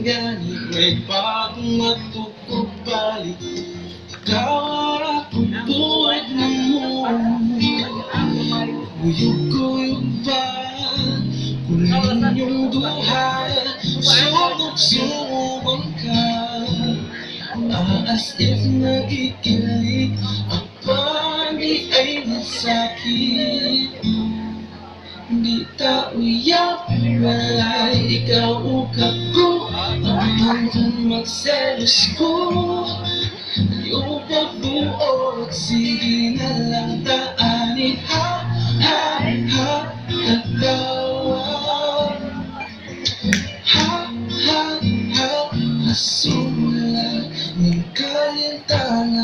gani may bagong matukog balik. Ikaw akong buhay mo, guyog-guyog ba kunin yung duha, sumog-sugon ka, as if nagikilig ang pagi ay nasakit. Di tao'y walay ikaw o kako, hanggang magselos ko. Ayaw pagbuot, sige na lang daanin. Ha, ha, ha, katawa. Ha, ha, ha, hasula ng kalintangan.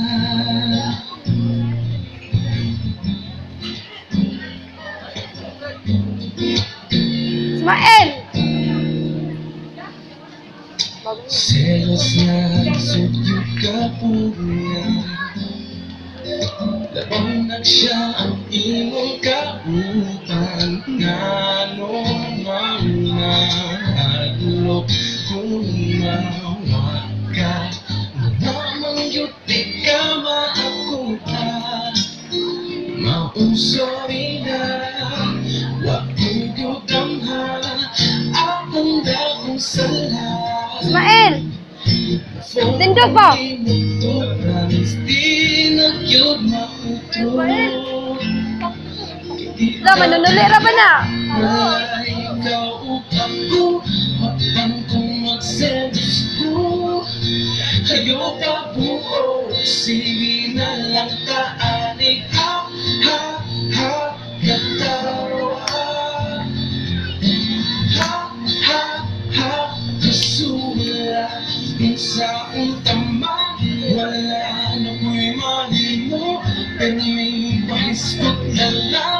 Ismael! Selos na sugyot ka puna, launag siya ang imong kaupan. Ngano mahadlok kung mawag ka, namang yuti ka maakuta. Mausori na wakong damha akong dakong sala. Ismael! Tindog ba? Wala, manunulira pa na. Ayaw ka buo, sige na lang taanig. Ha, ha, ha, katawa. Ha, ha, ha, kasula kung saan tama. Wala na ko'y mahimo, pero may pahispot na lang.